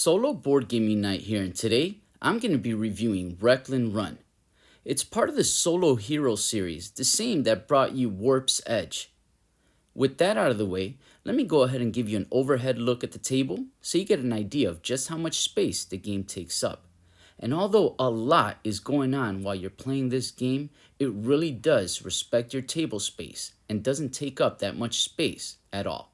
Solo board gaming night here, and today I'm going to be reviewing Wreckland Run. It's part of the Solo Hero series, the same that brought you Warp's Edge. With that out of the way, let me go ahead and give you an overhead look at the table so you get an idea of just how much space the game takes up. And although a lot is going on while you're playing this game, it really does respect your table space and doesn't take up that much space at all.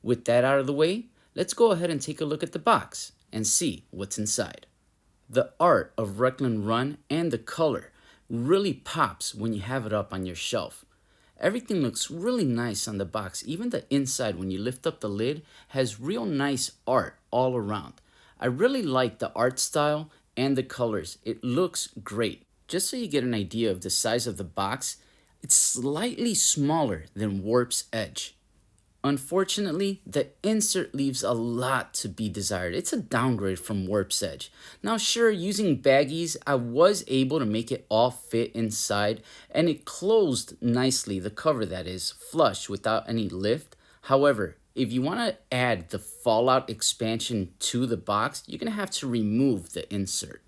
With that out of the way, let's go ahead and take a look at the box and see what's inside. The art of Wreckland Run and the color really pops when you have it up on your shelf. Everything looks really nice on the box. Even the inside, when you lift up the lid, has real nice art all around. I really like the art style and the colors. It looks great. Just so you get an idea of the size of the box, it's slightly smaller than Warp's Edge. Unfortunately, the insert leaves a lot to be desired. It's a downgrade from Warp's Edge. Now sure, using baggies, I was able to make it all fit inside, and it closed nicely, the cover that is, flush without any lift. However, if you want to add the Fallout expansion to the box, you're going to have to remove the insert.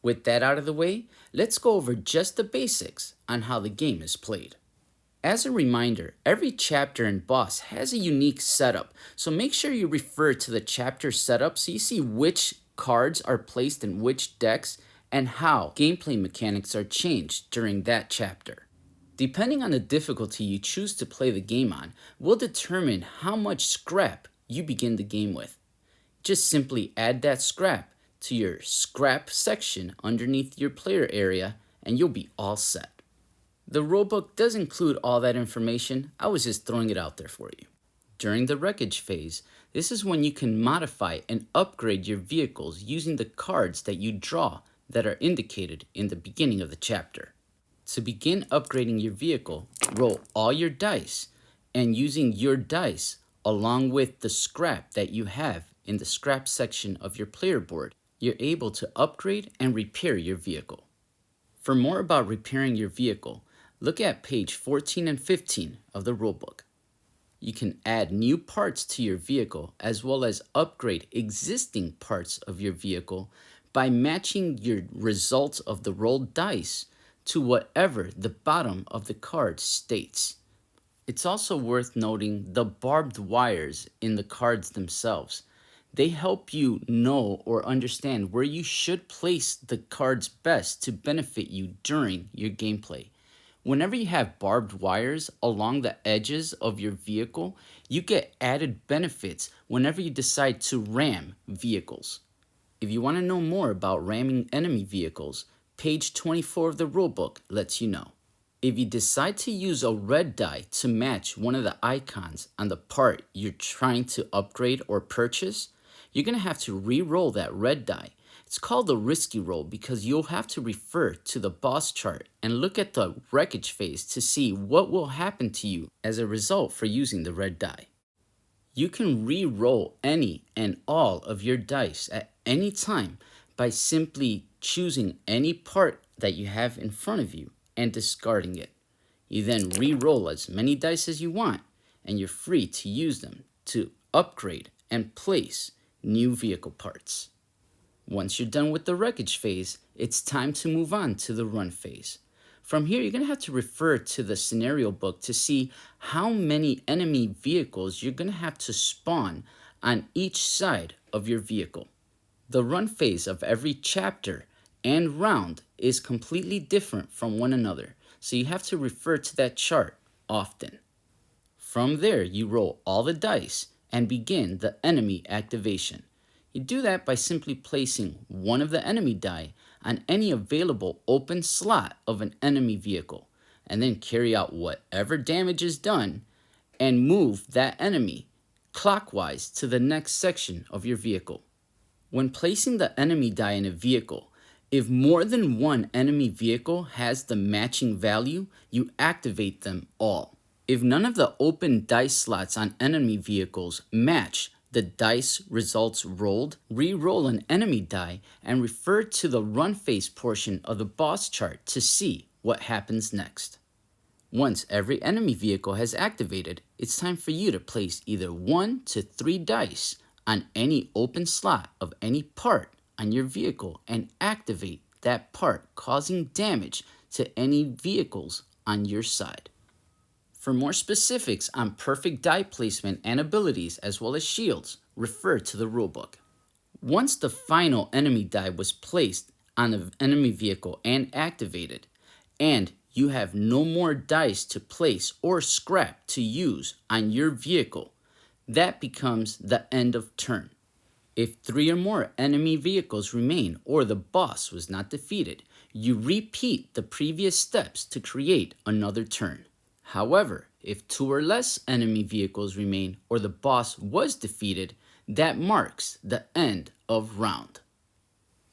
With that out of the way, let's go over just the basics on how the game is played. As a reminder, every chapter and boss has a unique setup, so make sure you refer to the chapter setup so you see which cards are placed in which decks and how gameplay mechanics are changed during that chapter. Depending on the difficulty you choose to play the game on, will determine how much scrap you begin the game with. Just simply add that scrap to your scrap section underneath your player area and you'll be all set. The rulebook does include all that information. I was just throwing it out there for you. During the wreckage phase, this is when you can modify and upgrade your vehicles using the cards that you draw that are indicated in the beginning of the chapter. To begin upgrading your vehicle, roll all your dice, and using your dice along with the scrap that you have in the scrap section of your player board, you're able to upgrade and repair your vehicle. For more about repairing your vehicle, look at page 14 and 15 of the rulebook. You can add new parts to your vehicle as well as upgrade existing parts of your vehicle by matching your results of the rolled dice to whatever the bottom of the card states. It's also worth noting the barbed wires in the cards themselves. They help you know or understand where you should place the cards best to benefit you during your gameplay. Whenever you have barbed wires along the edges of your vehicle, you get added benefits whenever you decide to ram vehicles. If you want to know more about ramming enemy vehicles, page 24 of the rulebook lets you know. If you decide to use a red die to match one of the icons on the part you're trying to upgrade or purchase, you're going to have to re-roll that red die. It's called the risky roll because you'll have to refer to the boss chart and look at the wreckage phase to see what will happen to you as a result for using the red die. You can re-roll any and all of your dice at any time by simply choosing any part that you have in front of you and discarding it. You then re-roll as many dice as you want and you're free to use them to upgrade and place new vehicle parts. Once you're done with the wreckage phase, it's time to move on to the run phase. From here, you're going to have to refer to the scenario book to see how many enemy vehicles you're going to have to spawn on each side of your vehicle. The run phase of every chapter and round is completely different from one another, so you have to refer to that chart often. From there, you roll all the dice and begin the enemy activation. You do that by simply placing one of the enemy die on any available open slot of an enemy vehicle, and then carry out whatever damage is done and move that enemy clockwise to the next section of your vehicle. When placing the enemy die in a vehicle, if more than one enemy vehicle has the matching value, you activate them all. If none of the open dice slots on enemy vehicles match the dice results rolled, re-roll an enemy die and refer to the run phase portion of the boss chart to see what happens next. Once every enemy vehicle has activated, it's time for you to place either 1 to 3 dice on any open slot of any part on your vehicle and activate that part, causing damage to any vehicles on your side. For more specifics on perfect die placement and abilities as well as shields, refer to the rulebook. Once the final enemy die was placed on the enemy vehicle and activated, and you have no more dice to place or scrap to use on your vehicle, that becomes the end of turn. If 3 or more enemy vehicles remain or the boss was not defeated, you repeat the previous steps to create another turn. However, if 2 or less enemy vehicles remain or the boss was defeated, that marks the end of round.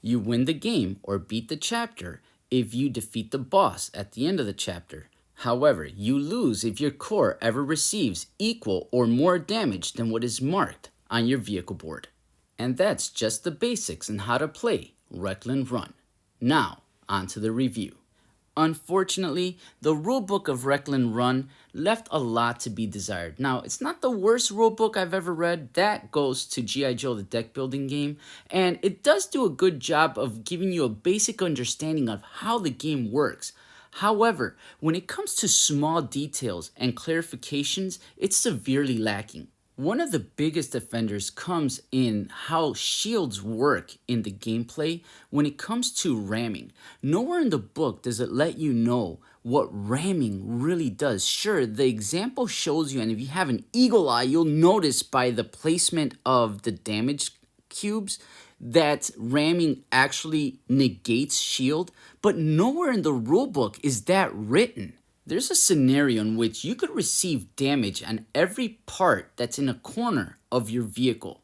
You win the game or beat the chapter if you defeat the boss at the end of the chapter. However, you lose if your core ever receives equal or more damage than what is marked on your vehicle board. And that's just the basics on how to play Wreckland Run. Now, on to the review. Unfortunately, the rulebook of Wreckland Run left a lot to be desired. Now, it's not the worst rulebook I've ever read. That goes to G.I. Joe, the deck building game. And it does do a good job of giving you a basic understanding of how the game works. However, when it comes to small details and clarifications, it's severely lacking. One of the biggest offenders comes in how shields work in the gameplay when it comes to ramming. Nowhere in the book does it let you know what ramming really does. Sure, the example shows you, and if you have an eagle eye, you'll notice by the placement of the damage cubes that ramming actually negates shield, but nowhere in the rulebook is that written. There's a scenario in which you could receive damage on every part that's in a corner of your vehicle.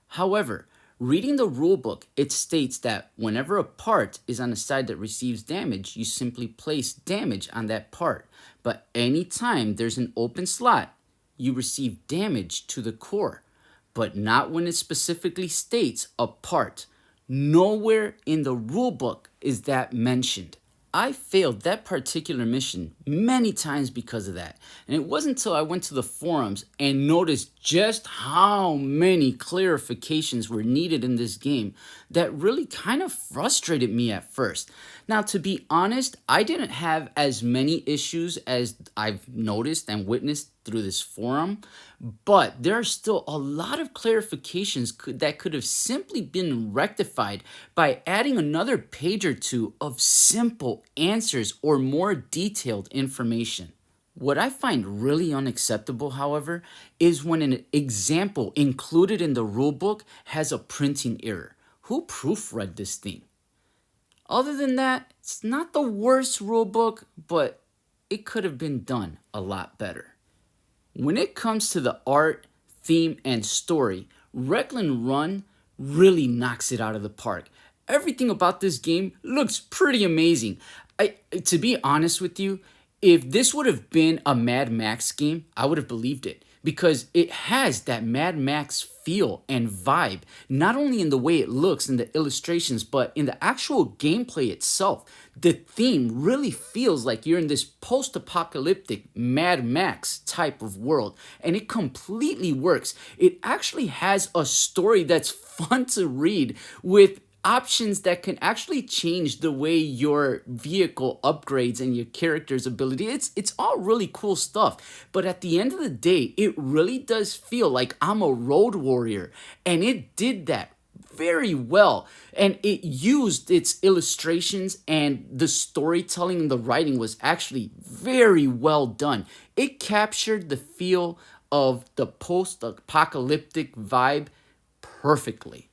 However, reading the rulebook, it states that whenever a part is on the side that receives damage, you simply place damage on that part. But anytime there's an open slot, you receive damage to the core, but not when it specifically states a part. Nowhere in the rulebook is that mentioned. I failed that particular mission many times because of that. And it wasn't until I went to the forums and noticed just how many clarifications were needed in this game that really kind of frustrated me at first. Now, to be honest, I didn't have as many issues as I've noticed and witnessed through this forum, but there are still a lot of clarifications that could have simply been rectified by adding another page or two of simple answers or more detailed information. What I find really unacceptable, however, is when an example included in the rulebook has a printing error. Who proofread this thing? Other than that, it's not the worst rulebook, but it could have been done a lot better. When it comes to the art, theme, and story, Wreckland Run really knocks it out of the park. Everything about this game looks pretty amazing. To be honest with you, if this would have been a Mad Max game, I would have believed it. Because it has that Mad Max feel and vibe, not only in the way it looks in the illustrations, but in the actual gameplay itself. The theme really feels like you're in this post-apocalyptic Mad Max type of world, and it completely works. It actually has a story that's fun to read with options that can actually change the way your vehicle upgrades and your character's ability. It's all really cool stuff. But at the end of the day, it really does feel like I'm a road warrior. And it did that very well. And it used its illustrations, and the storytelling and the writing was actually very well done. It captured the feel of the post-apocalyptic vibe perfectly.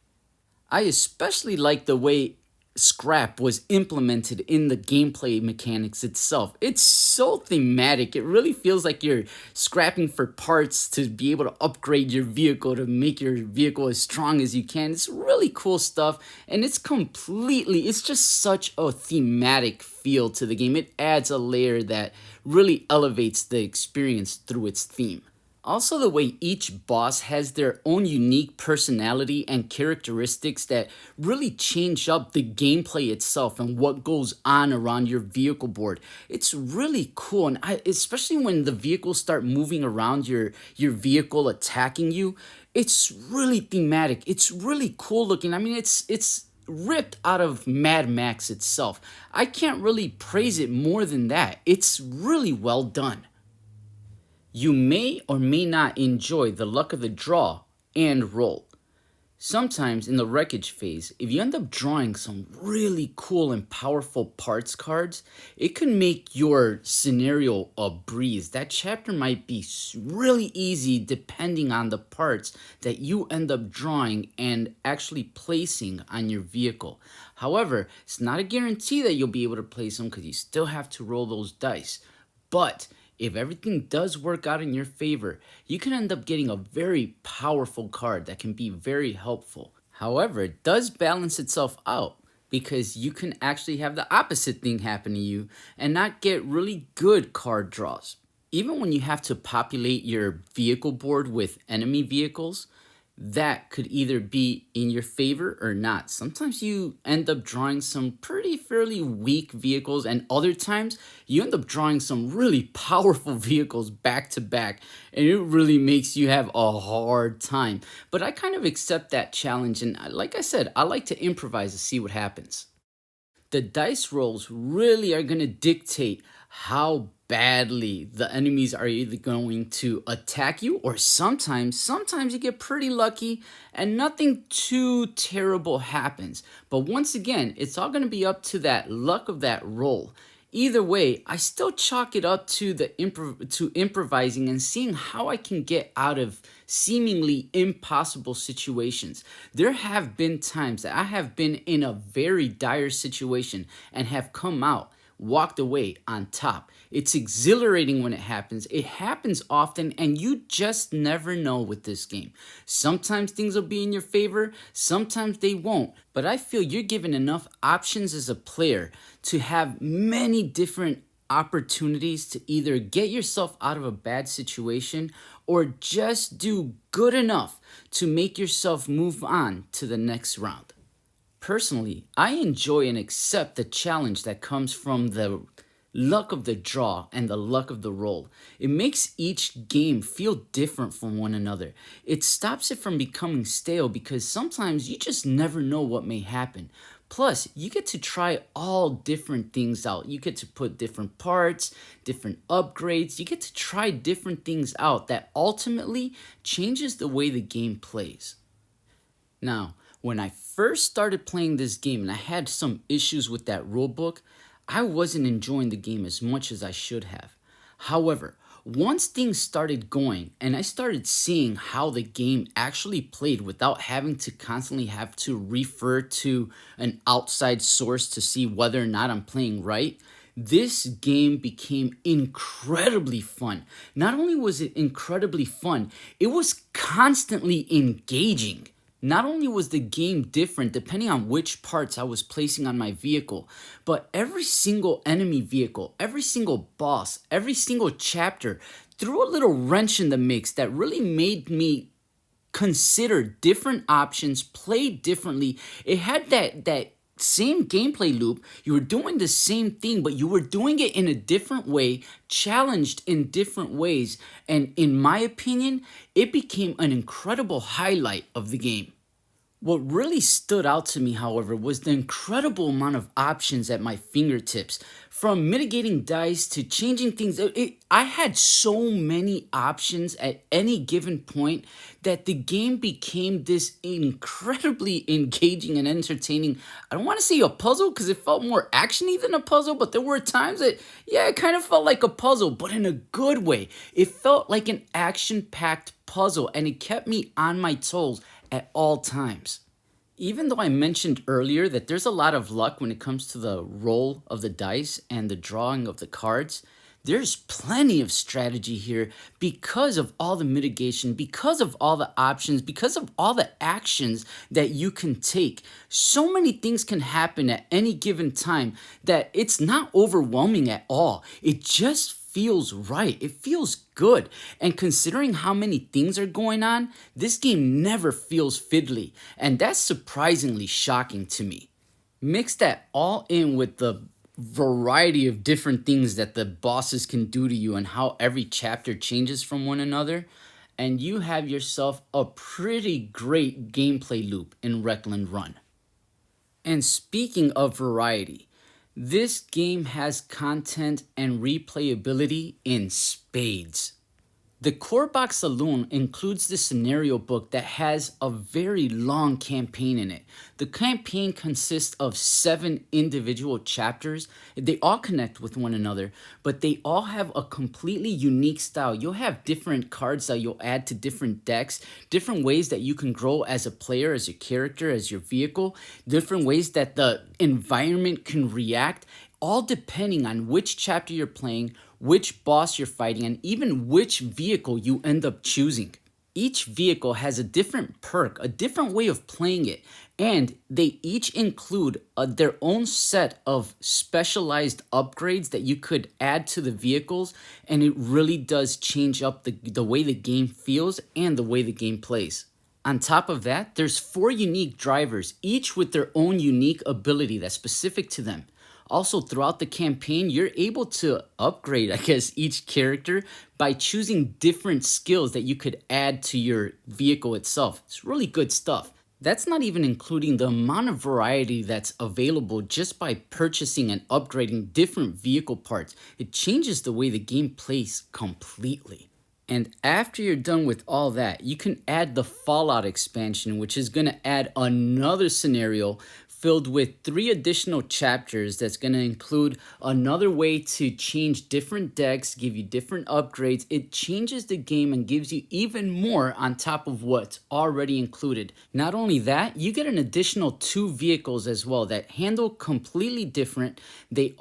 I especially like the way scrap was implemented in the gameplay mechanics itself. It's so thematic. It really feels like you're scrapping for parts to be able to upgrade your vehicle, to make your vehicle as strong as you can. It's really cool stuff, and it's just such a thematic feel to the game. It adds a layer that really elevates the experience through its theme. Also, the way each boss has their own unique personality and characteristics that really change up the gameplay itself and what goes on around your vehicle board. It's really cool, and especially when the vehicles start moving around your vehicle, attacking you. It's really thematic. It's really cool looking. I mean, it's ripped out of Mad Max itself. I can't really praise it more than that. It's really well done. You may or may not enjoy the luck of the draw and roll. Sometimes in the wreckage phase, if you end up drawing some really cool and powerful parts cards, it can make your scenario a breeze. That chapter might be really easy depending on the parts that you end up drawing and actually placing on your vehicle. However, it's not a guarantee that you'll be able to place them because you still have to roll those dice. But if everything does work out in your favor, you can end up getting a very powerful card that can be very helpful. However, it does balance itself out because you can actually have the opposite thing happen to you and not get really good card draws. Even when you have to populate your vehicle board with enemy vehicles, that could either be in your favor or not. Sometimes you end up drawing some fairly weak vehicles, and other times you end up drawing some really powerful vehicles back to back, and it really makes you have a hard time. But I kind of accept that challenge, and like I said, I like to improvise to see what happens. The dice rolls really are going to dictate how badly the enemies are either going to attack you, or sometimes you get pretty lucky and nothing too terrible happens. But once again, it's all going to be up to that luck of that roll. Either way, I still chalk it up to improvising and seeing how I can get out of seemingly impossible situations. There have been times that I have been in a very dire situation and have come out, walked away on top. It's exhilarating when it happens. It happens often, and you just never know with this game. Sometimes things will be in your favor, sometimes they won't. But I feel you're given enough options as a player to have many different opportunities to either get yourself out of a bad situation or just do good enough to make yourself move on to the next round. Personally, I enjoy and accept the challenge that comes from the luck of the draw and the luck of the roll. It makes each game feel different from one another. It stops it from becoming stale because sometimes you just never know what may happen. Plus, you get to try all different things out. You get to put different parts, different upgrades. You get to try different things out that ultimately changes the way the game plays. Now, when I first started playing this game and I had some issues with that rulebook, I wasn't enjoying the game as much as I should have. However, once things started going and I started seeing how the game actually played without having to constantly have to refer to an outside source to see whether or not I'm playing right, this game became incredibly fun. Not only was it incredibly fun, it was constantly engaging. Not only was the game different depending on which parts I was placing on my vehicle, but every single enemy vehicle, every single boss, every single chapter threw a little wrench in the mix that really made me consider different options, play differently. It had that same gameplay loop. You were doing the same thing, but you were doing it in a different way, challenged in different ways. And in my opinion, it became an incredible highlight of the game. What really stood out to me, however, was the incredible amount of options at my fingertips. From mitigating dice to changing things, I had so many options at any given point that the game became this incredibly engaging and entertaining. I don't want to say a puzzle because it felt more actiony than a puzzle, but there were times that, yeah, it kind of felt like a puzzle, but in a good way. It felt like an action-packed puzzle, and it kept me on my toes at all times. Even though I mentioned earlier that there's a lot of luck when it comes to the roll of the dice and the drawing of the cards, there's plenty of strategy here because of all the mitigation, because of all the options, because of all the actions that you can take. So many things can happen at any given time that it's not overwhelming at all. It just feels right. It feels good. And considering how many things are going on, this game never feels fiddly. And that's surprisingly shocking to me. Mix that all in with the variety of different things that the bosses can do to you and how every chapter changes from one another, and you have yourself a pretty great gameplay loop in Wreckland Run. And speaking of variety, this game has content and replayability in spades. The core box alone includes the scenario book that has a very long campaign in it. The campaign consists of 7 individual chapters. They all connect with one another, but they all have a completely unique style. You'll have different cards that you'll add to different decks, different ways that you can grow as a player, as your character, as your vehicle, different ways that the environment can react, all depending on which chapter you're playing, which boss you're fighting, and even which vehicle you end up choosing. Each vehicle has a different perk, a different way of playing it, and they each include their own set of specialized upgrades that you could add to the vehicles, and it really does change up the way the game feels and the way the game plays. On top of that, there's 4 unique drivers, each with their own unique ability that's specific to them. Also, throughout the campaign, you're able to upgrade, each character by choosing different skills that you could add to your vehicle itself. It's really good stuff. That's not even including the amount of variety that's available just by purchasing and upgrading different vehicle parts. It changes the way the game plays completely. And after you're done with all that, you can add the Fallout expansion, which is going to add another scenario filled with 3 additional chapters that's going to include another way to change different decks, give you different upgrades. It changes the game and gives you even more on top of what's already included. Not only that, you get an additional 2 vehicles as well that handle completely different. They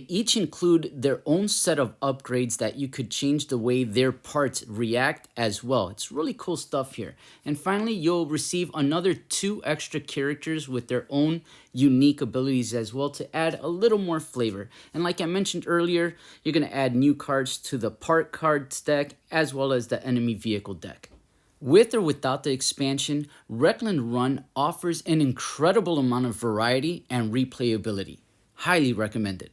each include their own set of upgrades that you could change the way their parts react as well. It's really cool stuff here. And finally, you'll receive another 2 extra characters with their own unique abilities as well to add a little more flavor. And like I mentioned earlier, you're going to add new cards to the part cards deck as well as the enemy vehicle deck. With or without the expansion, Wreckland Run offers an incredible amount of variety and replayability. Highly recommended.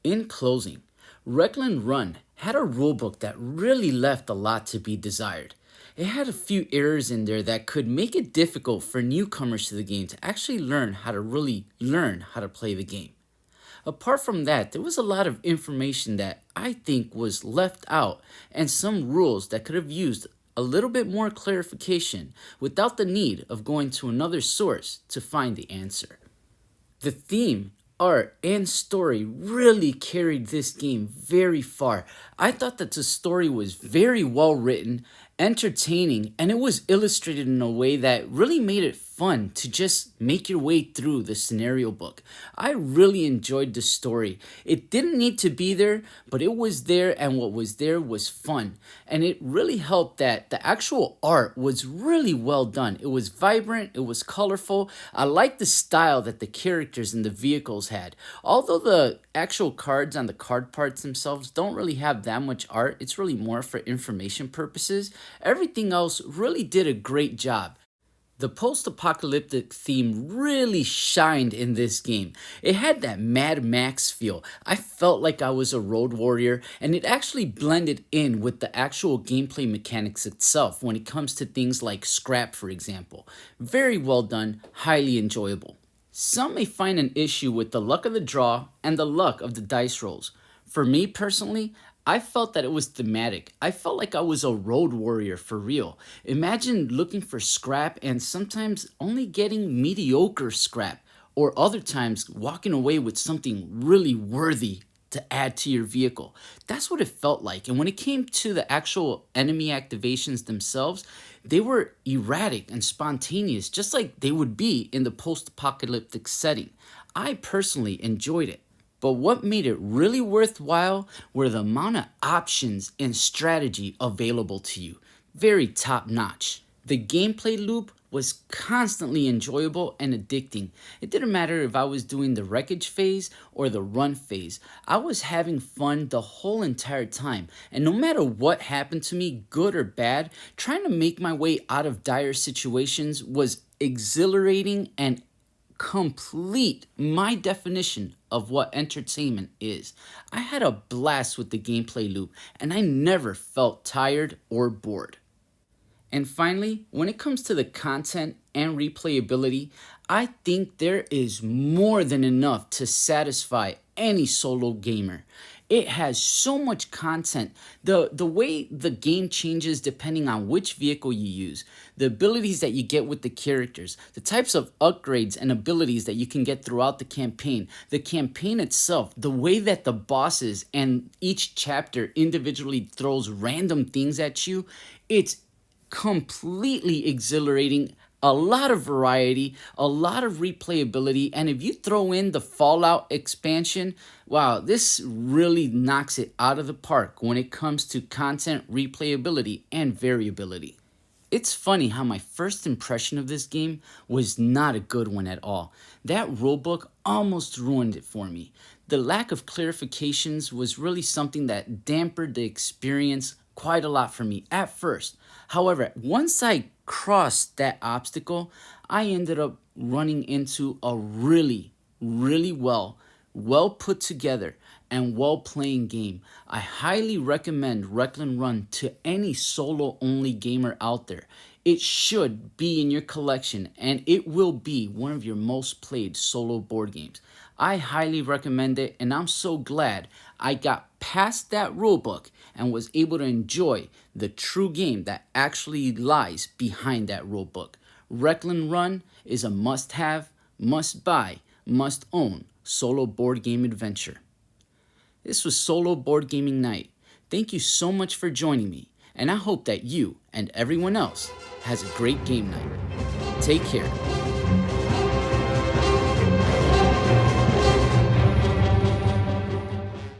In closing, Wreckland Run had a rulebook that really left a lot to be desired. It had a few errors in there that could make it difficult for newcomers to the game to actually learn how to play the game. Apart from that, there was a lot of information that I think was left out and some rules that could have used a little bit more clarification without the need of going to another source to find the answer. The theme, art, and story really carried this game very far. I thought that the story was very well written, entertaining, and it was illustrated in a way that really made it fun to just make your way through the scenario book. I really enjoyed the story. It didn't need to be there, but it was there, and what was there was fun. And it really helped that the actual art was really well done. It was vibrant, it was colorful. I liked the style that the characters and the vehicles had. Although the actual cards on the card parts themselves don't really have that much art, it's really more for information purposes. Everything else really did a great job. The post-apocalyptic theme really shined in this game. It had that Mad Max feel. I felt like I was a road warrior, and it actually blended in with the actual gameplay mechanics itself when it comes to things like scrap, for example. Very well done, highly enjoyable. Some may find an issue with the luck of the draw and the luck of the dice rolls. For me personally, I felt that it was thematic. I felt like I was a road warrior for real. Imagine looking for scrap and sometimes only getting mediocre scrap, or other times walking away with something really worthy to add to your vehicle. That's what it felt like. And when it came to the actual enemy activations themselves, they were erratic and spontaneous, just like they would be in the post-apocalyptic setting. I personally enjoyed it. But what made it really worthwhile were the amount of options and strategy available to you. Very top notch. The gameplay loop was constantly enjoyable and addicting. It didn't matter if I was doing the wreckage phase or the run phase. I was having fun the whole entire time. And no matter what happened to me, good or bad, trying to make my way out of dire situations was exhilarating and complete my definition of what entertainment is. I had a blast with the gameplay loop and I never felt tired or bored. And finally, when it comes to the content and replayability, I think there is more than enough to satisfy any solo gamer. It has so much content. The way the game changes depending on which vehicle you use, the abilities that you get with the characters, the types of upgrades and abilities that you can get throughout the campaign itself, the way that the bosses and each chapter individually throws random things at you, it's completely exhilarating, a lot of variety, a lot of replayability, and if you throw in the Fallout expansion, wow, this really knocks it out of the park when it comes to content, replayability, and variability. It's funny how my first impression of this game was not a good one at all. That rulebook almost ruined it for me. The lack of clarifications was really something that dampened the experience quite a lot for me at first. However, once I crossed that obstacle, I ended up running into a really well put together and well playing game. I highly recommend Wreckland Run to any solo only gamer out there. It should be in your collection and it will be one of your most played solo board games. I highly recommend it and I'm so glad I got past that rulebook and was able to enjoy the true game that actually lies behind that rulebook. Wreckland Run is a must-have, must-buy, must-own solo board game adventure. This was Solo Board Gaming Night. Thank you so much for joining me, and I hope that you and everyone else has a great game night. Take care.